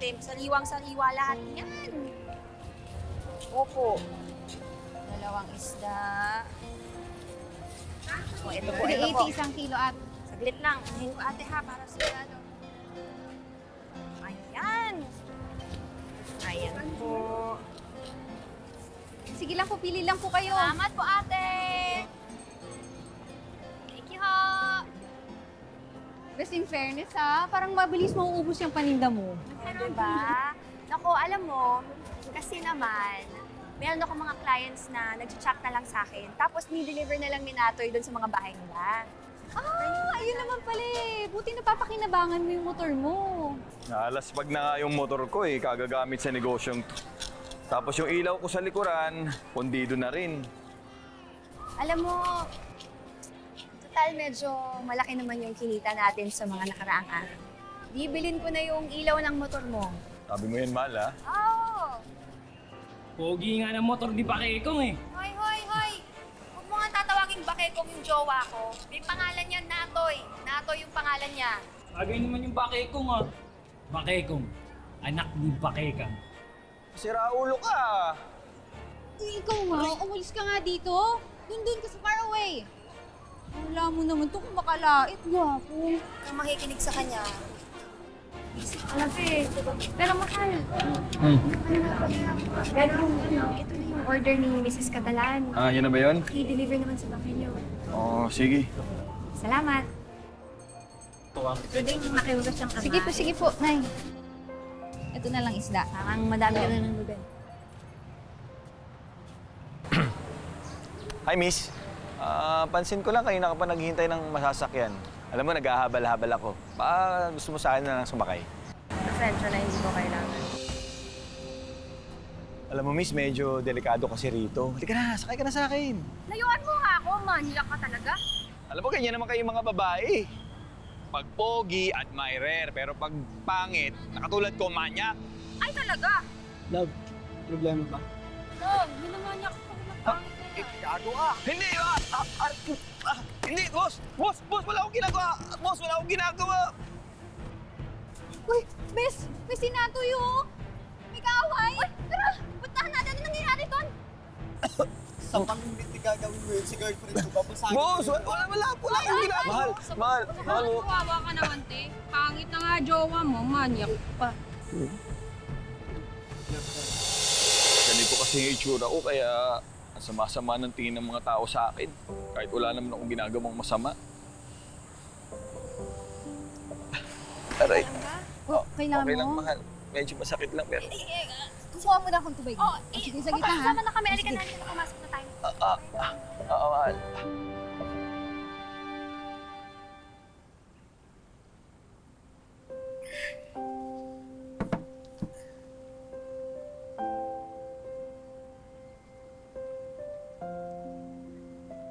ate. Sariwang-sariwa lahat yan. Opo. 2 isda. O, ito po, ito po. 380 isang kilo at Saglit lang. Unahin ko ate ha, para sigurado. Ayan. Ayan po. sige lang po, pili lang po kayo. Salamat po ate. Thank you ho. Best in fairness ha, parang mabilis mauubos yung paninda mo. Diba? Naku, alam mo, kasi naman, meron ako mga clients na nag-chat na lang sa akin. Tapos ni-deliver na lang ni Natoy doon sa mga bahay nila. Ayun naman pala eh. Buti napapakinabangan mo yung motor mo. Nalaspag na nga yung motor ko eh, kagagamit sa negosyong to. Tapos yung ilaw ko sa likuran, pundido na rin. Alam mo, total medyo malaki naman yung kinita natin sa mga nakaraang araw. Bibilin ko na yung ilaw ng motor mo. Sabi mo yan, Mal, ha? Oh! Pogi nga ng motor di Bakekong eh. Hoy, hoy, hoy! Huwag mo nga tatawagin Bakekong yung jowa ko. May pangalan niya, Natoy. Natoy yung pangalan niya. Agay naman yung Bakekong ah. Bakekong, anak ni Bakekang. Sira ulo ka! Ikaw nga, umalis ka nga dito. Dun ka sa far away. Wala mo naman to kung makalait. Gwapo. Kung makikinig sa kanya, alam eh, pero mahal. Ganun, ito na yung order ni Mrs. Catalan. Ah, yan na ba yun? I-deliver naman sa bahay niyo. Oo, sige. Salamat. Pwede yung makiugas siyang kamay. Sige po, Nay. Ito na lang isda. Parang madami ka na ng lugar. Hi, miss. Pansin ko lang kanina ka pa naghihintay ng masasakyan. Alam mo, naghahabal-habal ako. Baka gusto mo sa akin na lang sumakay. Pasensya na hindi ko kailangan. Alam mo, miss, medyo delikado kasi rito. Halika na, sakay ka na sa akin. Layuan mo nga ako, manhiyak ka talaga. Alam mo, ganyan naman kayo mga babae. Pag pogi, admirer. Pero pag pangit, nakatulad ko, manyak. Ay talaga? Love, problema ba? Oh, minamanyak ko ng pangit na yan. Gago ka! Hindi! Hindi, boss! Boss! Wala akong ginagawa! Boss, wala akong ginagawa! Uy, Bes! May sinatoy oh! May kaaway! Uy, tara! Puntahan natin! Ano nangyayari doon? Sa pang-invite gagawin mo yun si girlfriend ko, babasagin Boss! ko yun. Wala akong ginagawa! Mahal! Kawawa ka naman, te. Pangit na nga jowa mo, manyak pa. Ganito kasi yung itsura ko, kaya ang sama-sama ng tingin ng mga tao sa akin. Kahit wala naman akong ginagawang masama. Aray. Oh, kailangan Okay lang, mo? mahal. Medyo masakit lang, pero... Kukuha mo na akong tubig. Oh, Sige, sa gitna ha? Pasama na kami. Halika na, pumasok na tayo. Oo, mahal.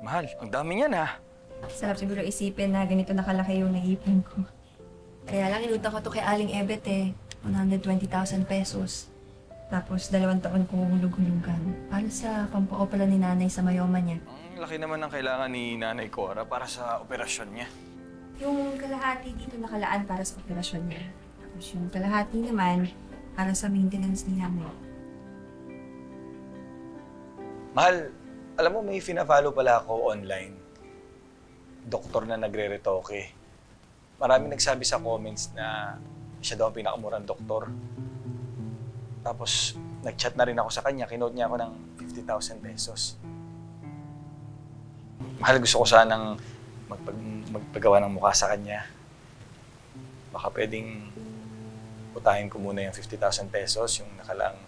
Mahal, ang dami niyan ha. Sarap siguro isipin na ganito nakalaki yung naipon ko. Kaya lang inutang ko to kay Aling Ebet eh. 120,000 pesos. Tapos 2 taon kong hulug-hulugan. Para sa pampao pala ni nanay sa mayoma niya. Ang laki naman ng kailangan ni Nanay Cora para sa operasyon niya. Yung kalahati dito nakalaan para sa operasyon niya. Tapos yung kalahati naman para sa maintenance ni nanay. Mahal, alam mo may fina-follow pala ako online. Doktor na nagre-retoke. Marami nagsabi sa comments na siya daw ang pinakamurang doktor. Tapos, nag-chat na rin ako sa kanya. Kinote niya ako ng 50,000 pesos. Mahal, gusto ko sanang magpagawa ng mukha sa kanya. Baka pwedeng utahin ko muna yung 50,000 pesos, yung nakalaang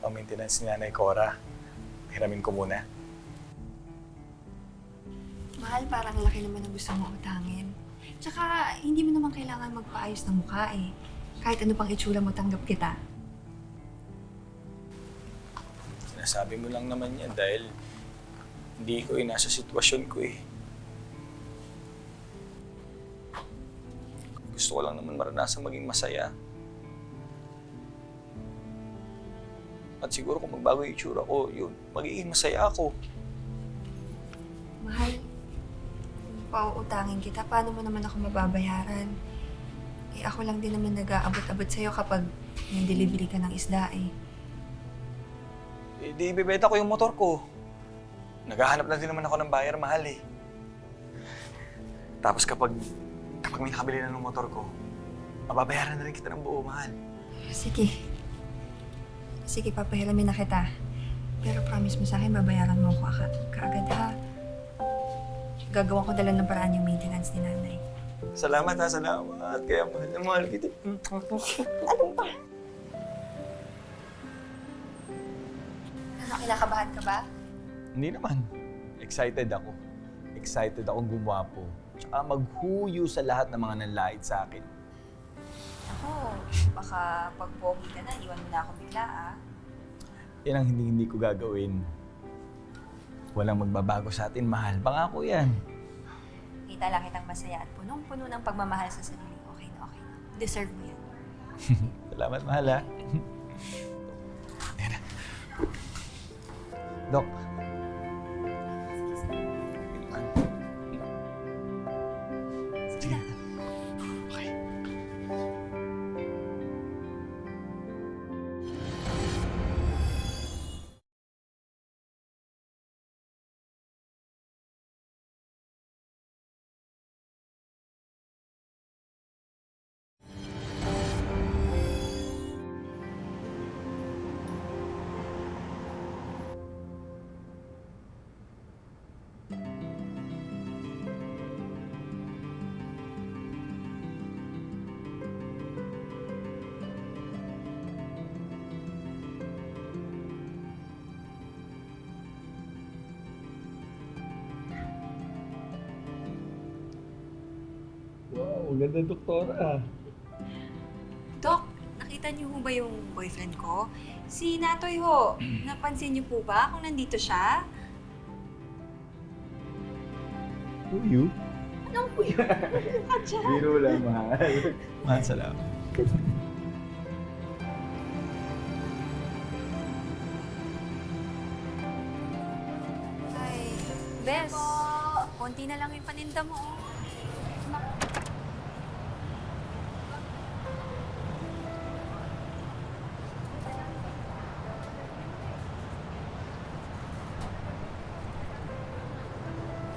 pang-maintenance ni Nanay Cora. Hiramin ko muna. Mahal, parang laki naman ang gusto mo utangin. Tsaka, hindi mo naman kailangan magpaayos ng mukha eh. Kahit ano pang itsura mo, tanggap kita. Sinasabi mo lang naman yan dahil hindi ko nasa sitwasyon ko eh. Gusto ko lang naman maranasan maging masaya. At siguro kung magbago yung itsura ko, yun, magiging masaya ako. Mahal, kung pauutangin kita, paano mo naman ako mababayaran? Eh, ako lang din naman nag-aabot-abot sa'yo kapag may delivery ka ng isda eh. Eh, di ibibenta ko yung motor ko. Naghahanap na din naman ako ng buyer, mahal eh. Tapos kapag may nakabili na ng motor ko, mababayaran na rin kita ng buo, mahal. Sige. Sige, papahiramin na kita. Pero promise mo sa akin, babayaran mo ako kaagad ha. Gagawa ko dala ng paraan yung maintenance ni nanay. Salamat ha, salamat. Kaya mahal na mahal kita. Ano, kinakabahan ka ba? Hindi naman. Excited ako. Excited akong gumapo. Tsaka maghuyo sa lahat ng mga nanlait sa akin. Ako, baka pag pogi ka na, iwan mo na ako bigla ah. Yan ang hindi ko gagawin. Walang magbabago sa atin, mahal. Pangako yan. Kita lang kitang masaya at punong-puno ng pagmamahal sa sarili. Okay na, okay na. Deserve mo yan. Salamat, mahal ha. Ayan na. Dok. Sige na. Okay. Wow, ganda doktora. Dok, nakita niyo ho ba yung boyfriend ko? Si Natoy ho. Napansin niyo po ba kung nandito siya? Who you? Anong po yun? Biro lang, mahal. Mahal, salamat. Ay, Bes, konti na lang yung paninda mo. Oh.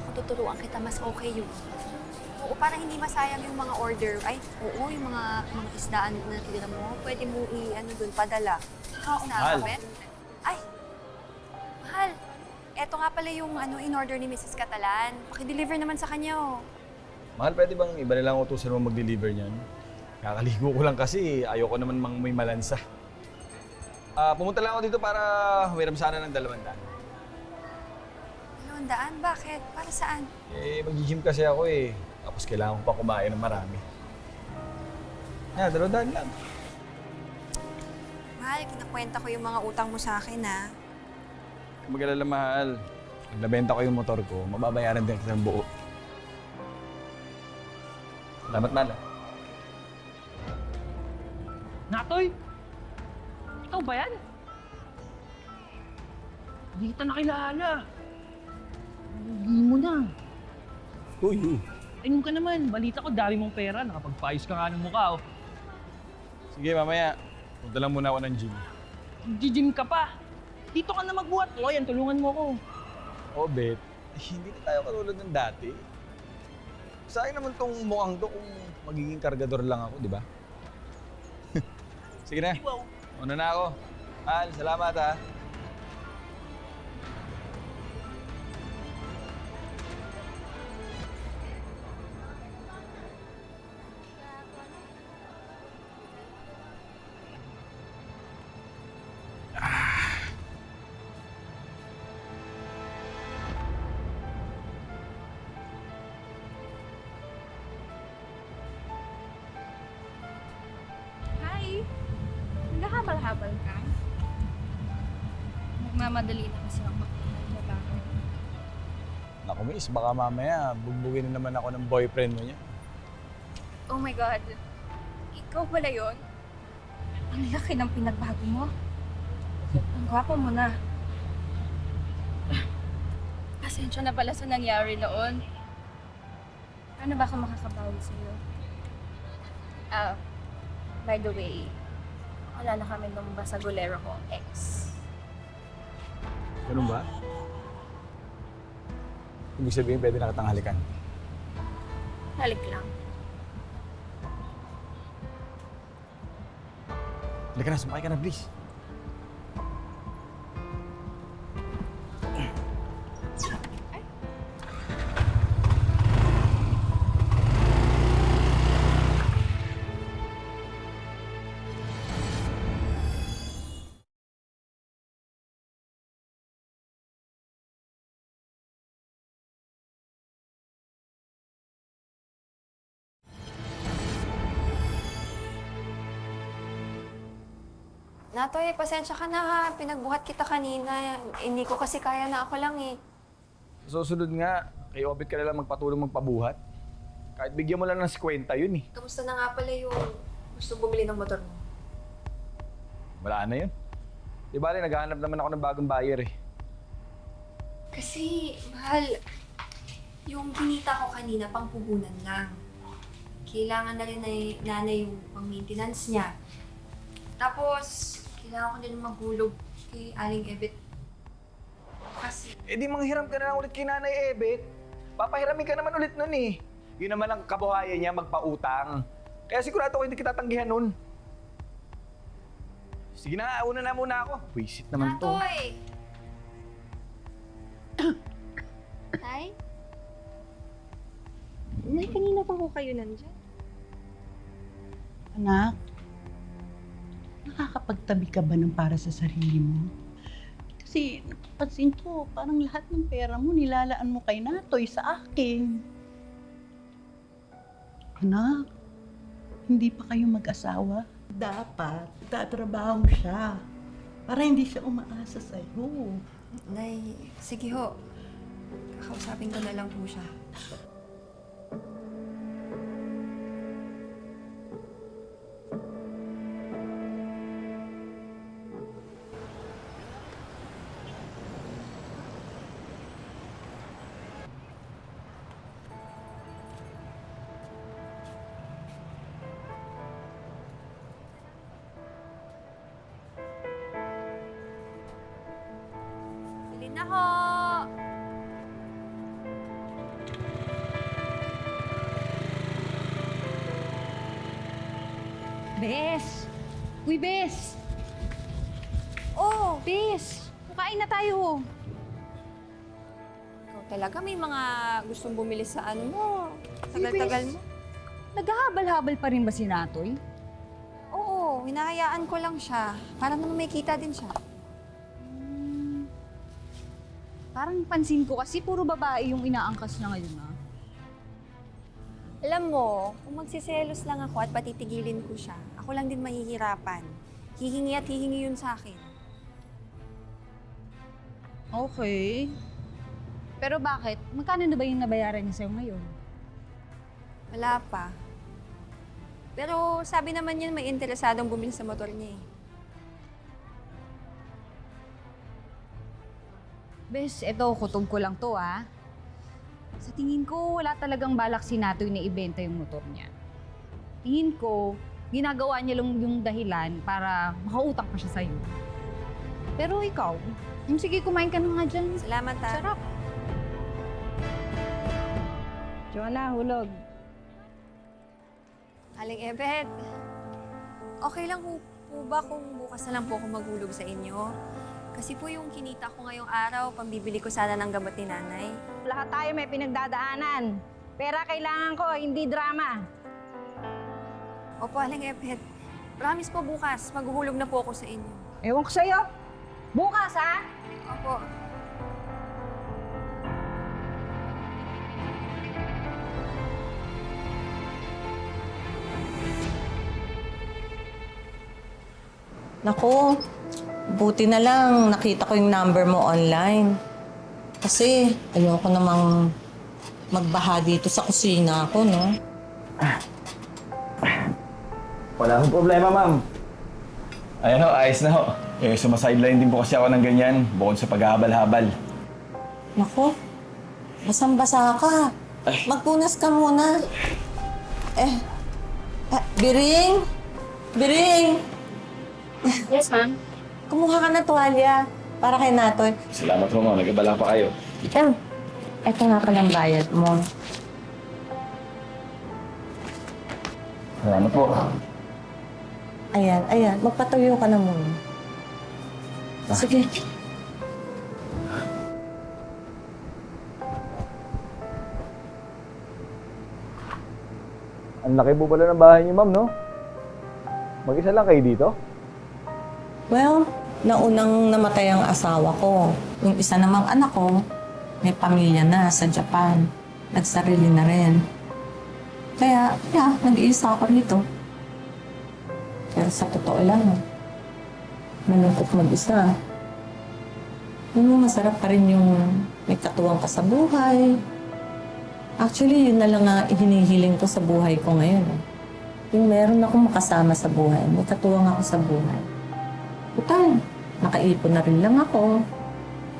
Ako tuturuan kita, mas okay yun. Oo, para hindi masayang yung mga order. Ay, oo, yung mga isdaan na tira mo, pwede mo doon, padala. Oo, Mahal. Ay, mahal. Eto nga pala yung in-order ni Mrs. Catalan. Paki-deliver naman sa kanya, oh. Mahal, pwede bang iba na lang utusan mo mag-deliver niyan? Kakaligo ko lang kasi ayoko naman may malansa. Pumunta lang ako dito para humiram sana ng 200. 200? Bakit? Para saan? Eh, mag-gym kasi ako eh. Tapos kailangan ko pa kumain ng marami. Yan, 200 lang. Mahal, kinakwenta ko yung mga utang mo sa akin, ha? Mag-alala, mahal. Pag nabenta ko yung motor ko, mababayaran din kita ng buo. Salamat, mahal. Natoy! Ikaw ba yan? Hindi kita nakilala. Hindi mo na. Who you? Ayun ka naman, balita ko dami mong pera, nakapagpaayos ka nga ng mukha, oh. Sige, mamaya. Punta lang muna ako ng gym. Nag-gym ka pa. Dito ka na magbuhat. O, yan, tulungan mo ko. Oh, bet. Hindi na tayo katulad ng dati. Sa akin naman tong mukhang to kung magiging kargador lang ako, di ba? Sige na. Wow. Una na ako. Mahal, salamat ha. Hi! Naghahabal-habal ka? Nagmamadali na kasi ako magtrabaho. Naku, miss, baka mamaya bugbugin na naman ako ng boyfriend mo niya. Oh my God! Ikaw pala yun? Ang laki ng pinagbago mo. Ang gwapo mo na. Pasensya na pala sa nangyari noon. Paano ba ako makakabawi sa'yo? By the way, wala na kami nung basagolero ko, ex. Ganun ba? Ibig sabihin, pwede na kitang halikan. Halik lang. Halika na, sumakay ka na, please. Natoy, pasensya ka na ha. Pinagbuhat kita kanina. Hindi ko kasi kaya na ako lang eh. Susunod nga, kay Obit ka na lang magpatulong magpabuhat. Kahit bigyan mo lang ng 50 yun eh. Kamusta na nga pala yung gusto bumili ng motor mo? Wala na yun. Di ba naghahanap naman ako ng bagong buyer eh. Kasi, mahal, yung kinita ko kanina pang puhunan lang. Kailangan na rin na nanay yung pang-maintenance niya. Tapos, kailangan ko din maghulog kay Aling Ebet. Kasi, Eh di manghiram ka na lang ulit kay Nanay Ebet. Papahiramin ka naman ulit nun eh. Yun naman ang kabuhayan niya, magpautang. Kaya sigurado ko hindi kita tanggihan nun. Sige na nga, una na muna ako. Wisit naman to. Natoy! Nay? Nay, kanina pa ko kayo nandyan. Anak, nakakapagtabi ka ba ng para sa sarili mo? Kasi napapansin ko, parang lahat ng pera mo nilalaan mo kay Natoy sa akin. Anak, hindi pa kayo mag-asawa? Dapat tatrabaho siya para hindi siya umaasa sa'yo. Nay, sige ho. Kakausapin ko na lang po siya. Bili na ho! Bes! Uy, Bes! Oh, Bes! Kukain na tayo. Ikaw talaga may mga gustong bumili sa ano mo. Tagal-tagal mo. Naghahabal-habal pa rin ba si Natoy? Oo, hinahayaan ko lang siya. Para naman may kita din siya. Parang pansin ko kasi puro babae yung inaangkas na ngayon, ah. Alam mo, kung magsiselos lang ako at patitigilin ko siya, ako lang din mahihirapan. Hihingi at hihingi yun sa akin. Okay. Pero bakit? Magkano na ba yung nabayaran niya sa'yo ngayon? Wala pa. Pero sabi naman niya may interesadong bumili sa motor niya eh. Bes, eto, kutob ko lang to, ah. Sa tingin ko, wala talagang balak si Natoy na ibenta yung motor niya. Tingin ko, ginagawa niya lang yung dahilan para makautang pa siya sa'yo. Pero ikaw, sige, kumain ka na nga dyan. Salamat ha. Sarap. Joanna, hulog. Aling Ebet, okay lang po ba kung bukas na lang po ako maghulog sa inyo? Kasi po yung kinita ko ngayong araw, pambibili ko sana ng gamot ni nanay. Lahat tayo may pinagdadaanan. Pera kailangan ko, hindi drama. Opo, Aling Ebet. Promise po bukas, maghuhulog na po ako sa inyo. Ewan ko sa'yo. Bukas, ha? Opo. Naku, buti na lang nakita ko yung number mo online. Kasi ayoko namang magbaha dito sa kusina ko, no? Wala akong problema, ma'am. Ayan ho, ayos na ho. Eh, sumasideline din po kasi ako ng ganyan, bukod sa paghahabal-habal. Naku, basang-basa ka. Magpunas ka muna. Biring! Biring! Yes, ma'am. Kumuha ka ng tuwalya para kay Natoy. Salamat po, ma'am. Nag-ibala pa kayo. Eto nga palang bayad mo. Salamat po. Ayan. Magpatuyo ka na muna. Sige. Ang laki po pala ng bahay niyo, ma'am, no? Mag-isa lang kayo dito? Well, naunang namatay ang asawa ko. Yung isa namang anak ko, may pamilya na sa Japan. Nagsarili na rin. Kaya, nag-iisa ako rito. Pero sa totoo lang, malungkot mag-isa. Yung masarap pa rin yung may katuwang ka sa buhay. Actually, yun na lang nga hinihiling ko sa buhay ko ngayon. Yung meron akong makasama sa buhay, may katuwang ako sa buhay. Putal, nakaipon na rin lang ako.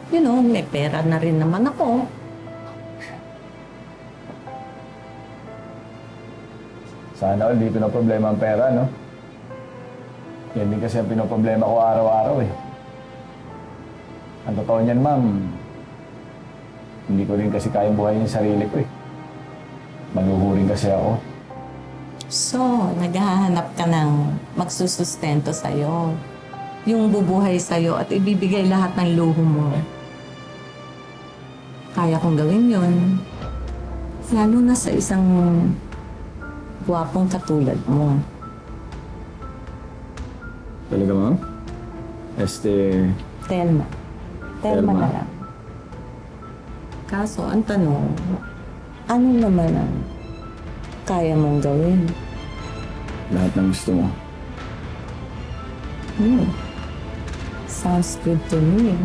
May pera na rin naman ako. Sana all dito na problema ang pera, no? Yan din kasi ang pinoproblema ko araw-araw, eh. Ang totoo niyan, ma'am, hindi ko rin kasi kayang buhayin yung sarili ko, eh. Maluhurin kasi ako. So, naghahanap ka ng magsusustento sa'yo. Yung bubuhay sa'yo at ibibigay lahat ng luho mo. Kaya kong gawin yun. Lalo na sa isang gwapong katulad mo. Talaga, ma'am? Telma. Telma Telma. na lang. Kaso, ang tanong, ano naman ang kaya mong gawin? Lahat ng gusto mo. Sounds good to me.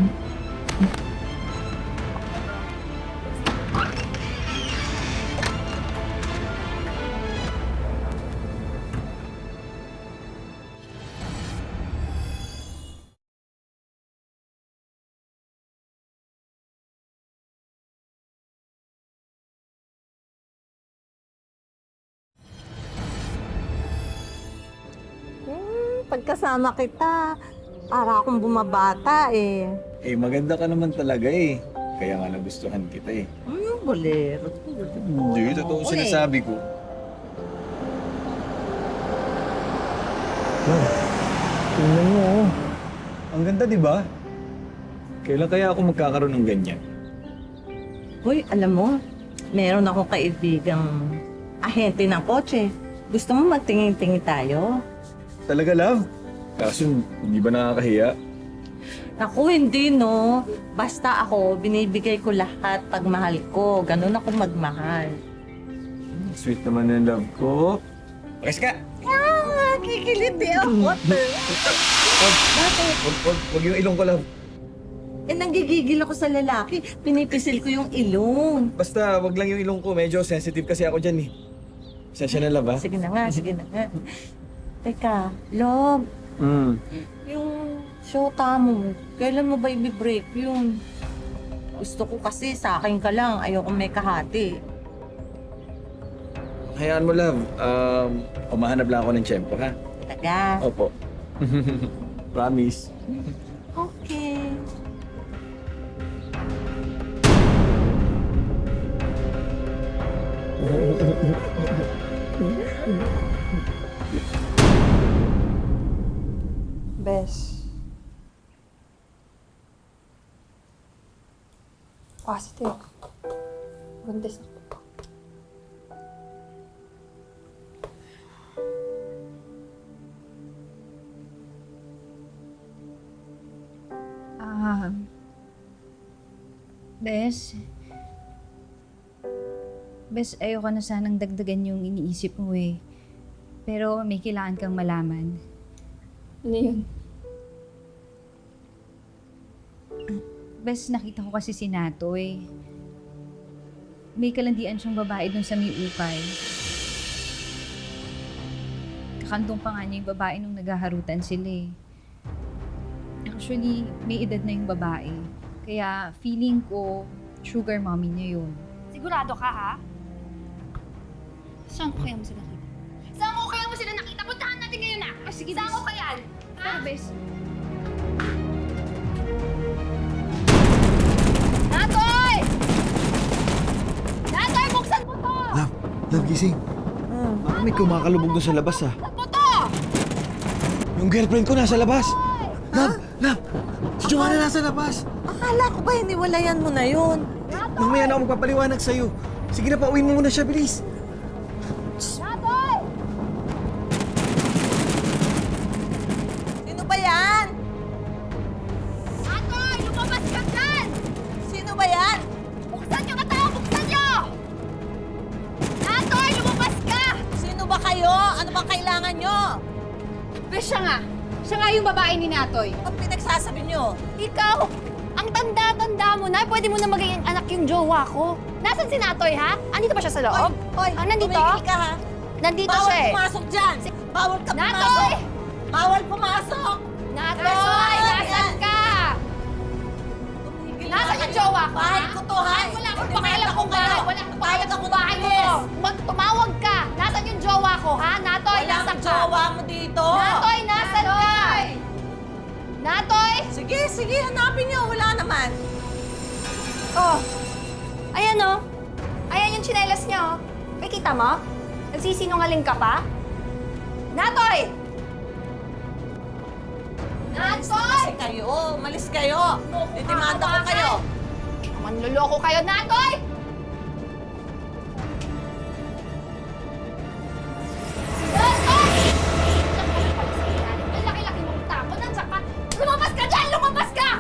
Pagkasama kita, para akong bumabata eh. Eh, maganda ka naman talaga, eh. Kaya nga nagustuhan kita, eh. Bolero. Hindi, totoo sinasabi ko. Tingnan mo, oh. Ang ganda, di ba? Kailan kaya ako magkakaroon ng ganyan? Hoy, alam mo, meron akong kaibigang ahente ng kotse. Gusto mo magtingin-tingin tayo? Talaga, love? Kaso, hindi ba nakakahiya? Ako, hindi, no. Basta ako, binibigay ko lahat pag mahal ko. Ganun ako magmahal. Sweet naman yung love ko. Pakas ka! Kikiliti ako. Wag yung ilong ko, love. Nanggigigil ako sa lalaki. Pinipisil ko yung ilong. Basta, wag lang yung ilong ko. Medyo sensitive kasi ako dyan, eh. Sensya na, love, ha? Sige na nga. Teka, love, yung shota mo, kailan mo ba i-break yun? Gusto ko kasi sa akin ka lang, ayoko may kahati. Hayaan mo, love. Umahanap lang ako ng tiyempo, ha? Talaga? Opo. Promise. Okay. Besh. Positive. Buntis ako. Bes, ayoko na sanang dagdagan yung iniisip mo eh. Pero may kailangan kang malaman. Ano yun? Bes, nakita ko kasi si Natoy. May kalandian siyang babae dun sa may ukay. Kakantong pa nga niya yung babae nung naghaharutan sila eh. Actually, may edad na yung babae. Kaya feeling ko, sugar mommy niya yun. Sigurado ka, ha? Saan ko kaya mo sila nakita? Saan ko kaya mo sila sige. Saan ko kayan? Pero, bes, Natoy! Natoy, buksan mo to! Love, gising. Baka may kumakalubog doon sa labas ah. Buksan mo to! Yung girlfriend ko nasa labas. Love, si Joanna nasa labas. Akala ko ba hiniwalayan mo na yun? Mamaya na ako magpapaliwanag sa'yo. Sige na, pauwiin mo muna siya, bilis. Natoy! Sino ba yan? Natoy, lumabas ka dyan! Sino ba yan? Buksan niyo katao! Buksan niyo! Natoy, lumabas ka! Sino ba kayo? Ano bang kailangan nyo? bes, siya nga. Siya nga yung babae ni Natoy. Ang pinagsasabi nyo? Ikaw, ang tanda-tanda mo na, pwede mo na maging anak yung jowa ko. Nasaan si Natoy, ha? Andito ba siya sa loob? Hoy, nandito? tumigil ka ha? Nandito Bawal siya eh. pumasok dyan! Bawal ka Natoy! pumasok! Bawal pumasok! Natoy, nasaan ka? Tumigil Nasaan ka. yung jowa ko, Bahay ha? ko to, ha? Wala akong Hindi pakialam ako kung bahay. kayo. Wala akong Tawag pakialam ako kung ng bahay mo. pulis. Tumawag ka. Nasaan yung jowa ko, ha? Natoy, Wala nasaan akong ka? jowa mo dito! Natoy, nasaan ka? Natoy! Sige, hanapin nyo. Wala naman. Oh, ayan oh. Ayan yung tsinelas niya oh. May kita mo? Nagsisinungaling ka pa? Natoy! Natoy! Kasi kayo. Malis kayo. Didimanda ko kayo. Manloloko kayo, Natoy! Natoy! Ang laki-laki mong tako. Nandiyan ka. Lumabas ka dyan! Lumabas ka!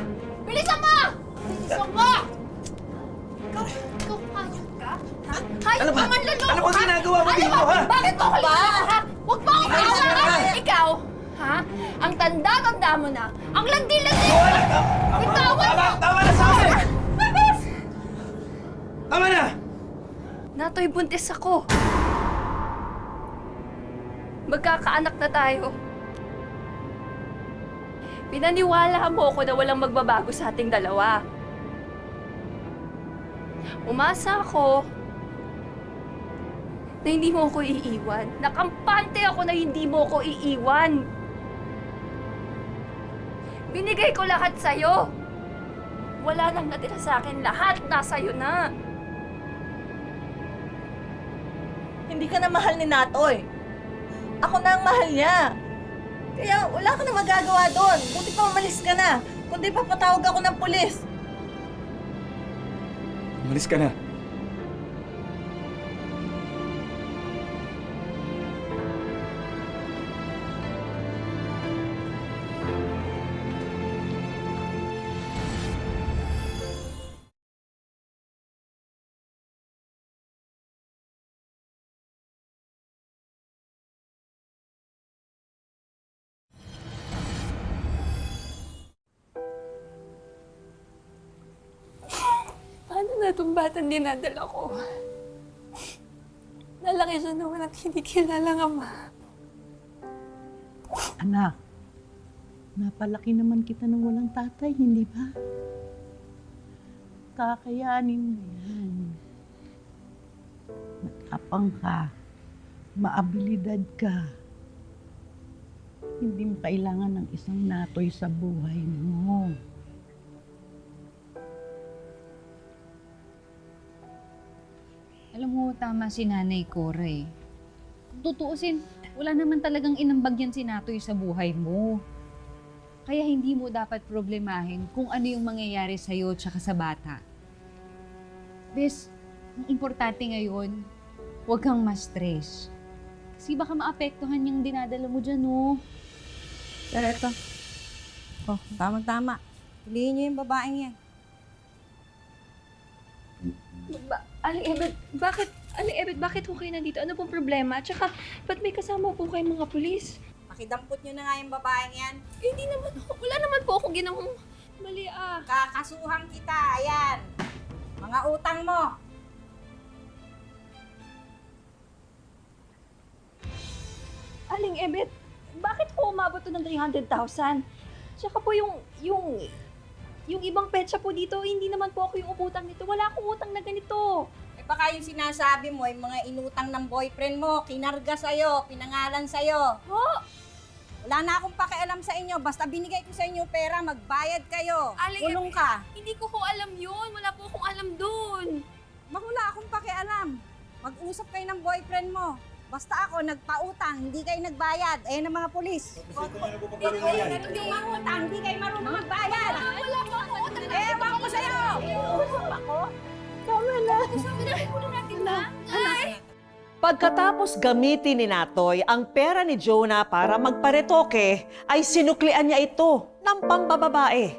Bilisan mo! Bilisan mo! Ikaw hayop ka? Ha? Hayop Ano ba? ka manloloko Ano bang ka? ginagawa mo Ano dito, ba? ha? Bakit mo ako niloloko, ha? Huwag mo akong Bilisan mo kawalan! na. Ikaw, ha? Ang tanda-tanda mo na. Ang landi-landi! Bitawan mo! Tama na sa akin! Tama na! Natoy, buntis ako. Magkakaanak na tayo. Pinaniwala mo ako na walang magbabago sa ating dalawa. Umasa ako na hindi mo ako iiwan. Nakampante ako na hindi mo ako iiwan. Binigay ko lahat sa'yo. Wala nang natira sa akin. Lahat nasa'yo na. Hindi ka na mahal ni Natoy. Ako na ang mahal niya. Kaya wala ka na magagawa doon. Buti pa umalis ka na. Kundi papatawag ako ng pulis. Umalis ka na. Paano na itong batang dinadala ko? Nalaki siya naman at hindi kilalang ama. Anak, napalaki naman kita ng walang tatay, hindi ba? Kakayanin mo yan. Matapang ka. Maabilidad ka. Hindi mo kailangan ng isang Natoy sa buhay mo. alam mo, tama si Nanay Cora eh. Kung tutuusin, wala naman talagang inambag yan si Natoy sa buhay mo. Kaya hindi mo dapat problemahin kung ano yung mangyayari sa'yo tsaka sa bata. Bes, ang importante ngayon, huwag kang ma-stress. Kasi baka maapektuhan yung dinadala mo dyan, oh. Pero ito. Oh, tama-tama. Piliin niyo yung babaeng yan. Aling Ebet, bakit ho kayo nandito? Ano pong problema? Tsaka, ba't may kasama po kayong mga pulis? Pakidampot niyo na nga yung babaeng yan. Hindi naman ho. Wala naman po akong ginawang mali ah. Kakasuhan kita, ayan. Mga utang mo. Aling Ebet, bakit po umabot to ng 300,000? Tsaka po yung ibang petsa po dito, hindi naman po ako yung uputang nito. Wala akong utang na ganito. Eh baka yung sinasabi mo, yung mga inutang ng boyfriend mo, kinarga sa'yo, pinangalan sa'yo. Ho? Wala na akong pakialam sa inyo. Basta binigay ko sa inyo pera, magbayad kayo. Aling Kulong ka. Hindi ko alam yun. Wala po akong alam dun. Wala akong pakialam. Mag-usap kayo ng boyfriend mo. Basta ako nagpautang, hindi kayo nagbayad. Ayan ang mga pulis. Hindi mangutang, hindi kayo marunong magbayad. Wala po ako. Ewan ko sa'yo! Usap ako? Tama na. Sabi na, kunin natin na. Ay! Pagkatapos gamitin ni Natoy ang pera ni Jonah para magparetoke, ay sinuklian niya ito ng pambababae.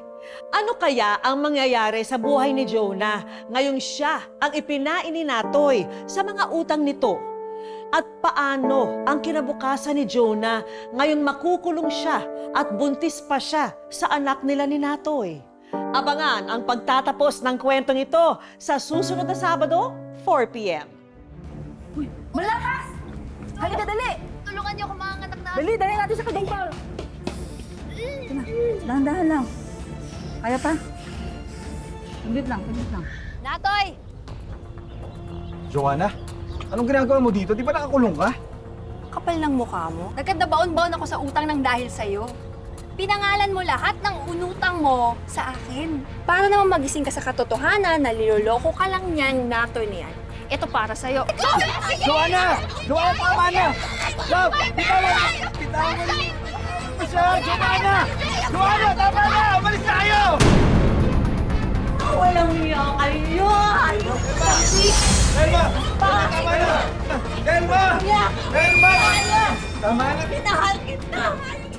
Ano kaya ang mangyayari sa buhay ni Jonah ngayong siya ang ipinain ni Natoy sa mga utang nito? At paano ang kinabukasan ni Jonah ngayong makukulong siya at buntis pa siya sa anak nila ni Natoy? Abangan ang pagtatapos ng kwentong ito sa susunod na Sabado, 4 p.m. Malakas! Halika, dali! Tulungan niyo ako mga anak na. Dali natin sa kadingpal! Dahan-dahan lang. Kaya pa? Saglit lang. Natoy! Joanna, anong ginagawa mo dito? Di ba nakakulong ka? Kapal ng mukha mo. Nagkadabaon-baon ako sa utang ng dahil sa'yo. Pinangalan mo lahat ng unutang mo sa akin. Para naman magising ka sa katotohanan na niloloko ka lang niyan, Natoy niyan. Ito para sa'yo. Joanna! Joanna, tama na! Love, bitawan! Bitawan mo siya! Joanna! Joanna, tama na! Umalis na kayo! Walang niya kayo! Delma! Tama na! Delma! Delma! Tama na! Minahal kita!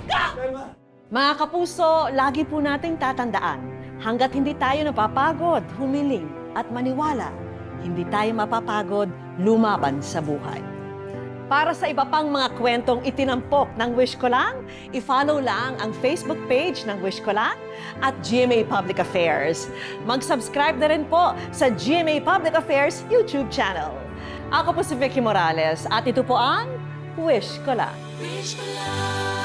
Delma! Mga kapuso, lagi po nating tatandaan, hanggat hindi tayo napapagod, humiling at maniwala, hindi tayo mapapagod lumaban sa buhay. Para sa iba pang mga kwentong itinampok ng Wish Ko Lang, i-follow lang ang Facebook page ng Wish Ko Lang at GMA Public Affairs. Mag-subscribe na rin po sa GMA Public Affairs YouTube channel. Ako po si Vicky Morales at ito po ang Wish Ko Lang. Wish ko lang.